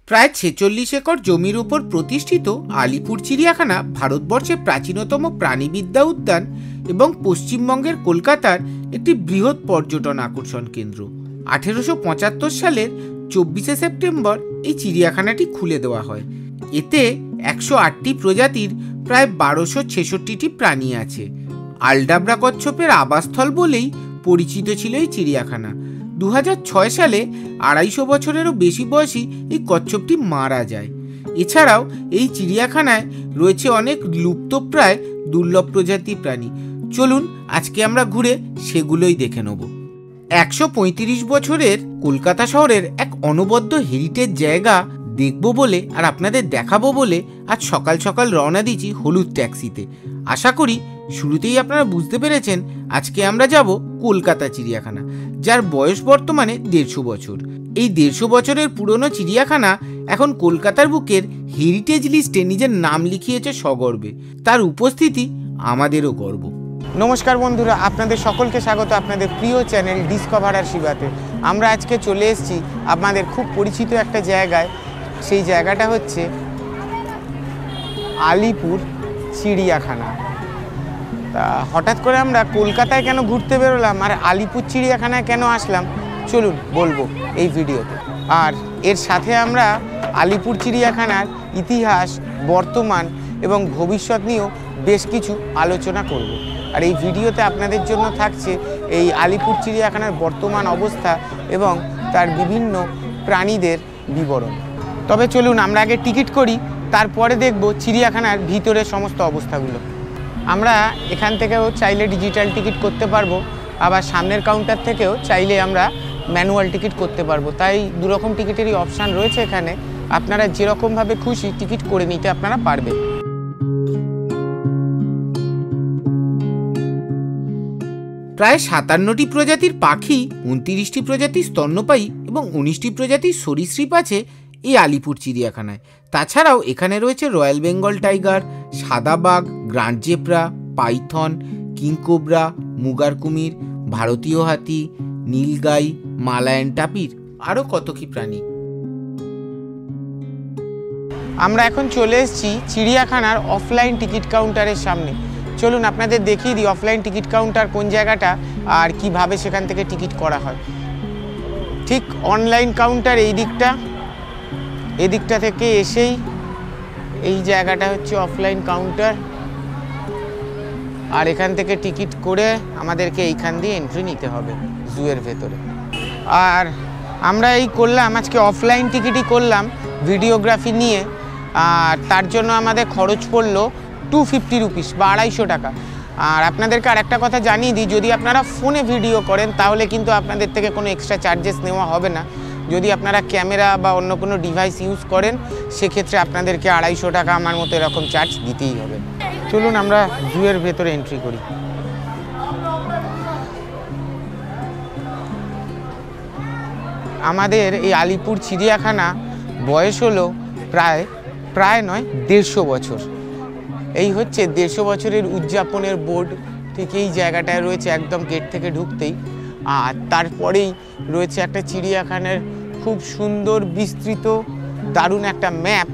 প্রায় ৪৬ একর জমির উপর প্রতিষ্ঠিত আলিপুর চিড়িয়াখানা ভারতবর্ষের প্রাচীনতম প্রাণীবিদ্যা উদ্যান এবং পশ্চিমবঙ্গের কলকাতার একটি বৃহৎ পর্যটন আকর্ষণ কেন্দ্র। ১৮৭৫ সালের ২৪শে সেপ্টেম্বর এই চিড়িয়াখানাটি খুলে দেওয়া হয়। এতে ১০৮টি প্রজাতির প্রায় ১২৬৬টি প্রাণী আছে। আলডাব্রা কচ্ছপের আবাসস্থল বলেই পরিচিত ছিল এই চিড়িয়াখানা। ২০০৬ সালে ২৫০ বছরেরও বেশি বয়সী এই কচ্ছপটি মারা যায়। এছাড়াও এই চিড়িয়াখানায় রয়েছে অনেক লুপ্তপ্রায় দুর্লভ প্রজাতির প্রাণী। চলুন আজকে আমরা ঘুরে সেগুলোই দেখে নেব। ১৩৫ বছরের কলকাতা শহরের এক অনবদ্য হেরিটেজ জায়গা দেখব বলে আর আপনাদের দেখাবো বলে আজ সকাল সকাল রওনা দিয়েছি হলুদ ট্যাক্সিতে। আশা করি শুরুতেই আপনারা বুঝতে পেরেছেন আজকে আমরা যাব কলকাতা চিড়িয়াখানা, যার বয়স বর্তমানে ১৫০ বছর। এই ১৫০ বছরের পুরনো চিড়িয়াখানা এখন কলকাতার বুকের হেরিটেজ লিস্টে নিজের নাম লিখিয়েছে সগর্বে। তার উপস্থিতি আমাদেরও গর্ব। নমস্কার বন্ধুরা, আপনাদের সকলকে স্বাগত আপনাদের প্রিয় চ্যানেল ডিসকভার আর শিবাতে। আমরা আজকে চলে এসেছি আপনাদের খুব পরিচিত একটা জায়গায়। সেই জায়গাটা হচ্ছে আলিপুর চিড়িয়াখানা। তা হঠাৎ করে আমরা কলকাতায় কেন ঘুরতে বেরোলাম আর আলিপুর চিড়িয়াখানায় কেন আসলাম, চলুন বলবো এই ভিডিওতে। আর এর সাথে আমরা আলিপুর চিড়িয়াখানার ইতিহাস, বর্তমান এবং ভবিষ্যৎ নিয়েও বেশ কিছু আলোচনা করব। আর এই ভিডিওতে আপনাদের জন্য থাকছে এই আলিপুর চিড়িয়াখানার বর্তমান অবস্থা এবং তার বিভিন্ন প্রাণীদের বিবরণ। তবে চলুন আমরা আগে টিকিট করি, তারপরে দেখব চিড়িয়াখানার ভিতরের সমস্ত অবস্থাগুলো। আমরা এখান থেকেও চাইলে ডিজিটাল টিকিট করতে পারবো, আবার সামনের কাউন্টার থেকেও চাইলে আমরা ম্যানুয়াল টিকিট করতে পারবো। তাই দুরকম টিকিটেরই অপশান রয়েছে এখানে। আপনারা যেরকমভাবে খুশি টিকিট করে নিতে আপনারা পারবেন। প্রায় ৫৭টি প্রজাতির পাখি, ২৯টি প্রজাতির স্তন্যপায়ী এবং ১৯টি প্রজাতির সরীসৃপ আছে এই আলিপুর চিড়িয়াখানায়। তাছাড়াও এখানে রয়েছে রয়্যাল বেঙ্গল টাইগার, সাদা বাঘ, গ্রান্ড জেব্রা, পাইথন, কিংকোবরা, মুগার কুমির, ভারতীয় হাতি, নীলগাই, মালায়ান টাপির আরও কত কি প্রাণী। আমরা এখন চলে এসেছি চিড়িয়াখানার অফলাইন টিকিট কাউন্টারের সামনে। চলুন আপনাদের দেখিয়ে দিই অফলাইন টিকিট কাউন্টার কোন জায়গাটা আর কিভাবে সেখান থেকে টিকিট করা হয়। ঠিক অনলাইন কাউন্টার এই দিকটা থেকে এসেই এই জায়গাটা হচ্ছে অফলাইন কাউন্টার। আর এখান থেকে টিকিট করে আমাদেরকে এইখান দিয়ে এন্ট্রি নিতে হবে জুয়ের ভেতরে। আর আমরা এই করলাম আজকে অফলাইন টিকিটই করলাম ভিডিওগ্রাফি নিয়ে। আর তার জন্য আমাদের খরচ পড়লো 250 রুপিস বা ২৫০ টাকা। আর আপনাদেরকে আরেকটা কথা জানিয়ে দিই, যদি আপনারা ফোনে ভিডিও করেন তাহলে কিন্তু আপনাদের থেকে কোনো এক্সট্রা চার্জেস নেওয়া হবে না। যদি আপনারা ক্যামেরা বা অন্য কোনো ডিভাইস ইউজ করেন সেক্ষেত্রে আপনাদেরকে ২৫০ টাকা আমার মতো এরকম চার্জ দিতেই হবে। চলুন আমরা জুয়ের ভেতরে এন্ট্রি করি। আমাদের এই আলিপুর চিড়িয়াখানা বয়স হলো প্রায় নয় ১৫০ বছর। এই হচ্ছে ১৫০ বছরের উদযাপনের বোর্ড। ঠিক এই জায়গাটায় রয়েছে একদম গেট থেকে ঢুকতেই। আর তারপরেই রয়েছে একটা চিড়িয়াখানার খুব সুন্দর বিস্তৃত দারুণ একটা ম্যাপ।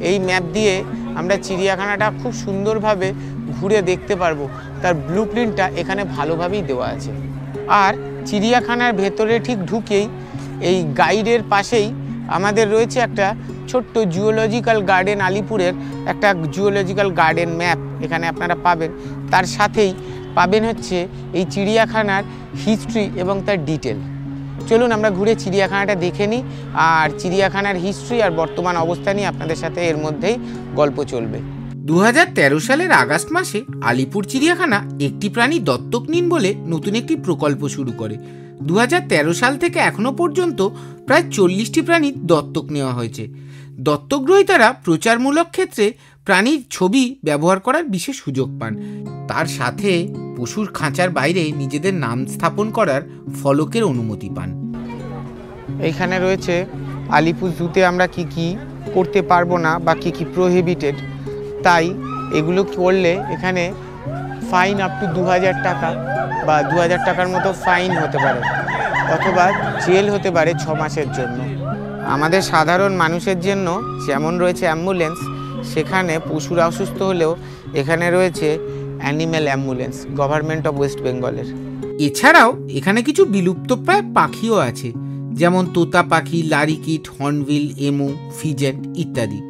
এই ম্যাপ দিয়ে আমরা চিড়িয়াখানাটা খুব সুন্দরভাবে ঘুরে দেখতে পারবো। তার ব্লুপ্রিন্টটা এখানে ভালোভাবেই দেওয়া আছে। আর চিড়িয়াখানার ভেতরে ঠিক ঢুকেই এই গাইডের পাশেই আমাদের রয়েছে একটা ছোট্ট জুওলজিক্যাল গার্ডেন, আলিপুরের একটা জুওলজিক্যাল গার্ডেন ম্যাপ এখানে আপনারা পাবেন। তার সাথেই পাবেন হচ্ছে এই চিড়িয়াখানার হিস্ট্রি এবং তার ডিটেল। চলুন আমরা ঘুরে চিড়িয়াখানাটা দেখে নিই। আর চিড়িয়াখানার হিস্ট্রি আর বর্তমান অবস্থা নিয়ে আপনাদের সাথে এর মধ্যেই গল্প চলবে। ২০১৩ সালের আগস্ট মাসে আলিপুর চিড়িয়াখানা একটি প্রাণী দত্তক নিন বলে নতুন একটি প্রকল্প শুরু করে। ২০১৩ সাল থেকে এখনও পর্যন্ত প্রায় ৪০টি প্রাণী দত্তক নেওয়া হয়েছে। দত্তক গ্রহীতারা প্রচারমূলক ক্ষেত্রে প্রাণীর ছবি ব্যবহার করার বিশেষ সুযোগ পান। তার সাথে পশুর খাঁচার বাইরে নিজেদের নাম স্থাপন করার ফলকের অনুমতি পান। এইখানে রয়েছে আলিপুর জুতে আমরা কি কি করতে পারবো না বা কি কি প্রোহিবিটেড, তাই এগুলো করলে এখানে ফাইন আপ টু ২০০০ টাকা বা ২০০০ টাকার মতো ফাইন হতে পারে, অথবা জেল হতে পারে ৬ মাসের জন্য। আমাদের সাধারণ মানুষের জন্য যেমন রয়েছে অ্যাম্বুলেন্স, সেখানে পশুরা অসুস্থ হলেও এখানে রয়েছে animal ambulance government of West বেঙ্গলের। এছাড়াও এখানে কিছু বিলুপ্তপ্রায় পাখিও আছে, যেমন তোতা পাখি, লারিকিট, হর্নবিল, এমু, ফিজেন্ট ইত্যাদি।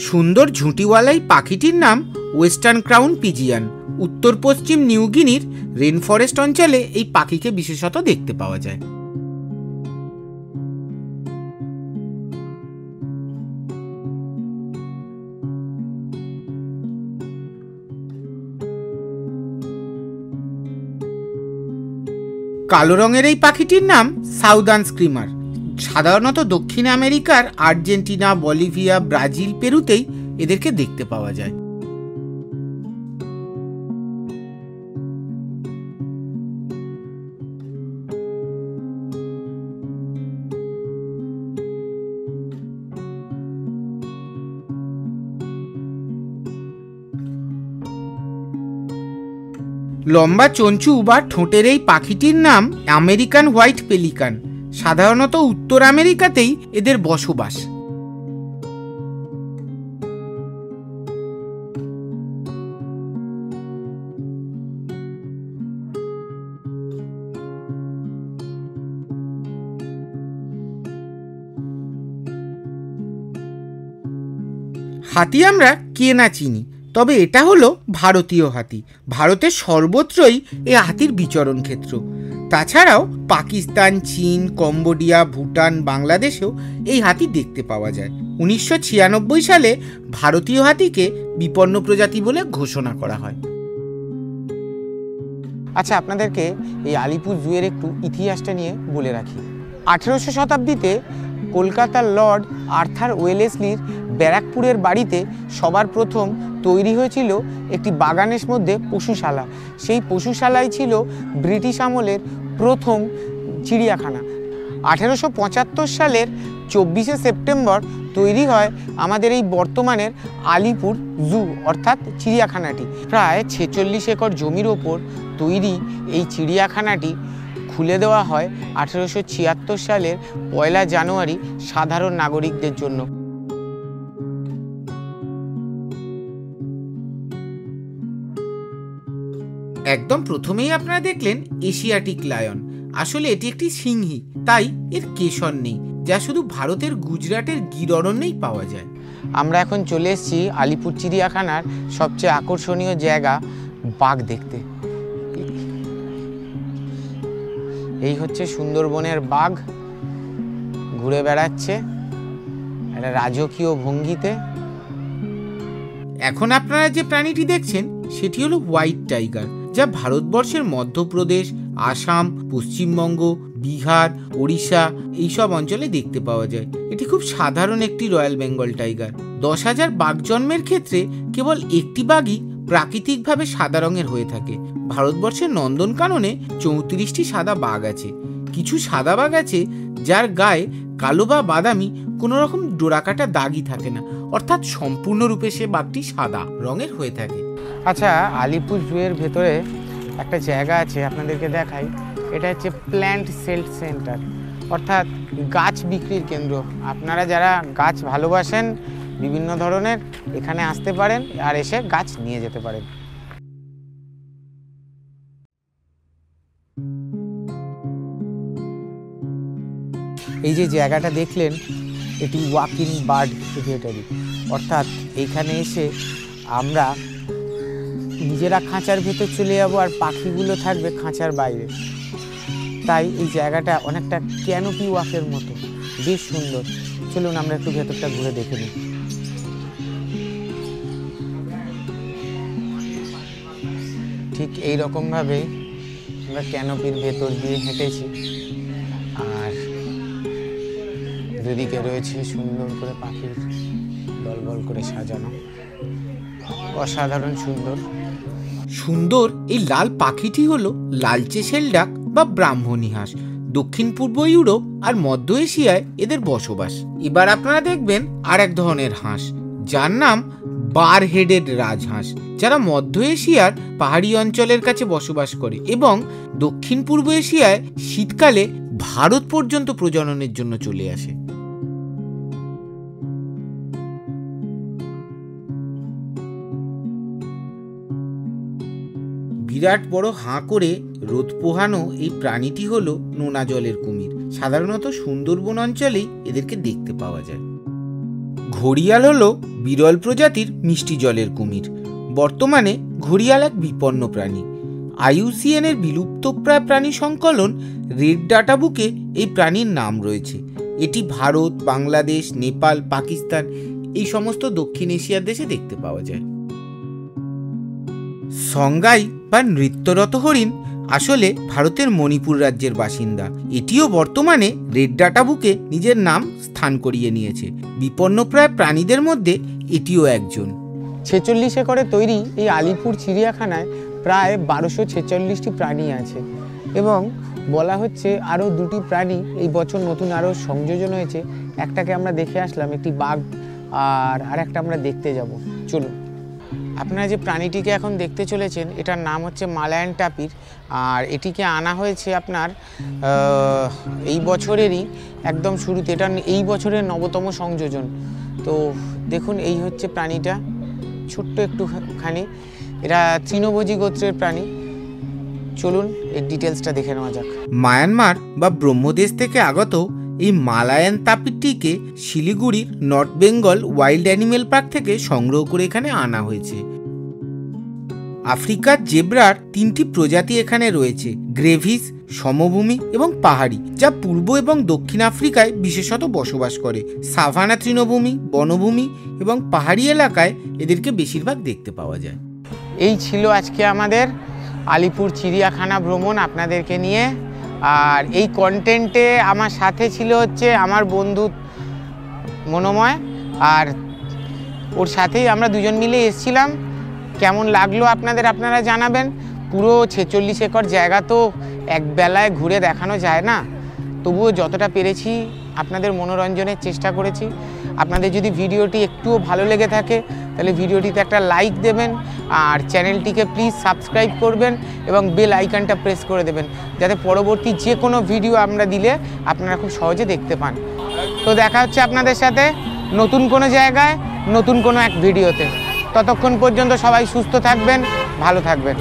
সুন্দর ঝুঁটিওয়ালা এই পাখিটির নাম ওয়েস্টার্ন ক্রাউন পিজিয়ান। উত্তর পশ্চিম নিউগিনির রেন ফরেস্ট অঞ্চলে এই পাখিকে বিশেষত দেখতে পাওয়া যায়। কালো রঙের এই পাখিটির নাম সাউদার্ন স্ক্রিমার। সাধারণত দক্ষিণ আমেরিকার আর্জেন্টিনা, বলিভিয়া, ব্রাজিল, পেরুতেই এদেরকে দেখতে পাওয়া যায়। লম্বা চঞ্চু বা ঠোঁটের এই পাখিটির নাম আমেরিকান হোয়াইট পেলিকান। সাধারণত উত্তর আমেরিকাতেই এদের বসবাস। হাতি আমরা কে না চিনি, তবে এটা হলো ভারতীয় হাতি। ভারতের সর্বত্রই এই হাতির বিচরণ ক্ষেত্র। তাছাড়াও পাকিস্তান, চীন, কম্বোডিয়া, ভুটান, বাংলাদেশেও এই হাতি দেখতে পাওয়া যায়। 1996 সালে ভারতীয় হাতিকে বিপন্ন প্রজাতি বলে ঘোষণা করা হয়। আচ্ছা, আপনাদেরকে এই আলিপুর জুয়ের একটু ইতিহাসটা নিয়ে বলে রাখি। 1800 শতাব্দীতে কলকাতার লর্ড আর্থার ওয়েলেসলির ব্যারাকপুরের বাড়িতে সবার প্রথম তৈরি হয়েছিল একটি বাগানের মধ্যে পশুশালা। সেই পশুশালাই ছিল ব্রিটিশ আমলের প্রথম চিড়িয়াখানা। 1875 সালের 24শে সেপ্টেম্বর তৈরি হয় আমাদের এই বর্তমানের আলিপুর জু অর্থাৎ চিড়িয়াখানাটি। প্রায় 46 একর জমির ওপর তৈরি এই চিড়িয়াখানাটি খুলে দেওয়া হয় 1876 সালের 1 জানুয়ারি সাধারণ নাগরিকদের জন্য। একদম প্রথমেই আপনারা দেখলেন এশিয়াটিক লায়ন। আসলে এটি একটি সিংহী, তাই এর কেশর নেই, যা শুধু ভারতের গুজরাটের গির অরণ্যেই পাওয়া যায়। আমরা এখন চলে এসেছি আলিপুর চিড়িয়াখানার সবচেয়ে আকর্ষণীয় জায়গা বাঘ দেখতে। এই হচ্ছে সুন্দরবনের বাঘ, ঘুরে বেড়াচ্ছে একটা রাজকীয় ভঙ্গিতে। এখন আপনারা যে প্রাণীটি দেখছেন সেটি হলো হোয়াইট টাইগার, যা ভারতবর্ষের মধ্যপ্রদেশ, আসাম, পশ্চিমবঙ্গ, বিহার, ওড়িশা এইসব অঞ্চলে দেখতে পাওয়া যায়। এটি খুব সাধারণ একটি রয়্যাল বেঙ্গল টাইগার। 10,000 বাঘ জন্মের ক্ষেত্রে কেবল একটি বাঘই প্রাকৃতিকভাবে সাদা রঙের হয়ে থাকে। ভারতবর্ষের নন্দনকাননে 34টি সাদা বাঘ আছে। কিছু সাদা বাঘ আছে যার গায়ে কালো বা বাদামি কোনো রকম ডোরাকাটা দাগই থাকে না, অর্থাৎ সম্পূর্ণরূপে সে বাঘটি সাদা রঙের হয়ে থাকে। আচ্ছা, আলিপুর জুয়ের ভেতরে একটা জায়গা আছে, আপনাদেরকে দেখাই। এটা হচ্ছে প্ল্যান্ট সেল সেন্টার, অর্থাৎ গাছ বিক্রির কেন্দ্র। আপনারা যারা গাছ ভালোবাসেন বিভিন্ন ধরনের, এখানে আসতে পারেন আর এসে গাছ নিয়ে যেতে পারেন। এই যে জায়গাটা দেখলেন, এটি ওয়াকিং বার্ড এভিয়েটারি, অর্থাৎ এইখানে এসে আমরা নিজেরা খাঁচার ভেতর চলে যাবো আর পাখিগুলো থাকবে খাঁচার বাইরে। তাই এই জায়গাটা অনেকটা ক্যানোপি ওয়াকের মতো, বেশ সুন্দর। চলুন আমরা একটু ভেতরটা ঘুরে দেখে নিই। ঠিক এই রকমভাবে আমরা ক্যানোপির ভেতর দিয়ে হেঁটেছি, আর দুদিকে রয়েছে সুন্দর করে পাখির দলবল করে সাজানো, অসাধারণ সুন্দর। সুন্দর এই লাল পাখিটি হলো লালচে শেলডাক বা ব্রাহ্মণী হাঁস। দক্ষিণ পূর্ব ইউরোপ আর মধ্য এশিয়ায় এদের বসবাস। এবার আপনারা দেখবেন আর এক ধরনের হাঁস, যার নাম বার হেডেড রাজহাঁস, যারা মধ্য এশিয়ার পাহাড়ি অঞ্চলের কাছে বসবাস করে এবং দক্ষিণ পূর্ব এশিয়ায় শীতকালে ভারত পর্যন্ত প্রজননের জন্য চলে আসে। বিরাট বড় হাঁ করে রোদ পোহানো এই প্রাণীটি হলো নোনা জলের কুমির। সাধারণত সুন্দরবন অঞ্চলেই এদেরকে দেখতে পাওয়া যায়। ঘড়িয়াল হলো বিরল প্রজাতির মিষ্টি জলের কুমির। বর্তমানে ঘড়িয়াল এক বিপন্ন প্রাণী। IUCN এর বিলুপ্তপ্রায় প্রাণী সংকলন রেড ডাটা বুকে এই প্রাণীর নাম রয়েছে। এটি ভারত, বাংলাদেশ, নেপাল, পাকিস্তান এই সমস্ত দক্ষিণ এশিয়ার দেশে দেখতে পাওয়া যায়। সংগাই বা নৃত্যরত হরিণ আসলে ভারতের মণিপুর রাজ্যের বাসিন্দা। এটিও বর্তমানে রেড ডাটা বুকে নিজের নাম স্থান করিয়ে নিয়েছে। বিপন্নপ্রায় প্রাণীদের মধ্যে এটিও একজন। 46 একরে তৈরি এই আলিপুর চিড়িয়াখানায় প্রায় 1246টি প্রাণী আছে এবং বলা হচ্ছে আরও 2টি প্রাণী এই বছর নতুন আরও সংযোজন হয়েছে। একটাকে আমরা দেখে আসলাম, একটি বাঘ, আর একটা আমরা দেখতে যাব। চলুন। আপনারা যে প্রাণীটিকে এখন দেখতে চলেছেন এটার নাম হচ্ছে মালায়ান টাপির, আর এটিকে আনা হয়েছে আপনার এই বছরেরই একদম শুরুতে। এটা এই বছরের 9তম সংযোজন। তো দেখুন, এই হচ্ছে প্রাণীটা, ছোট্ট একটুখানি। এরা তৃণভোজী গোত্রের প্রাণী। চলুন এর ডিটেলসটা দেখে নেওয়া যাক। মায়ানমার বা ব্রহ্মদেশ থেকে আগত এই মালায়ান তাপিরটিকে শিলিগুড়ির north Bengal wild animal park থেকে সংগ্রহ করে এখানে আনা হয়েছে। আফ্রিকার জেব্রার 3টি প্রজাতি এখানে রয়েছে, গ্রেভিস, সমভূমি এবং পাহাড়ি, যা পূর্ব এবং দক্ষিণ আফ্রিকায় বিশেষত বসবাস করে। সাভানা তৃণভূমি, বনভূমি এবং পাহাড়ি এলাকায় এদেরকে বেশিরভাগ দেখতে পাওয়া যায়। এই ছিল আজকে আমাদের আলিপুর চিড়িয়াখানা ভ্রমণ আপনাদেরকে নিয়ে। আর এই কন্টেন্টে আমার সাথে ছিল হচ্ছে আমার বন্ধু মনোময়, আর ওর সাথেই আমরা দুজন মিলে এসেছিলাম। কেমন লাগলো আপনারা জানাবেন। পুরো 46 একর জায়গা তো এক বেলায় ঘুরে দেখানো যায় না, তবুও যতটা পেরেছি আপনাদের মনোরঞ্জনের চেষ্টা করেছি। আপনাদের যদি ভিডিওটি একটুও ভালো লেগে থাকে তাহলে ভিডিওটিতে একটা লাইক দেবেন, আর চ্যানেলটিকে প্লিজ সাবস্ক্রাইব করবেন এবং বেল আইকনটা প্রেস করে দেবেন, যাতে পরবর্তী যে কোনো ভিডিও আমরা দিলে আপনারা খুব সহজে দেখতে পান। তো দেখা হচ্ছে আপনাদের সাথে নতুন কোনো জায়গায়, নতুন কোনো এক ভিডিওতে। ততক্ষণ পর্যন্ত সবাই সুস্থ থাকবেন, ভালো থাকবেন।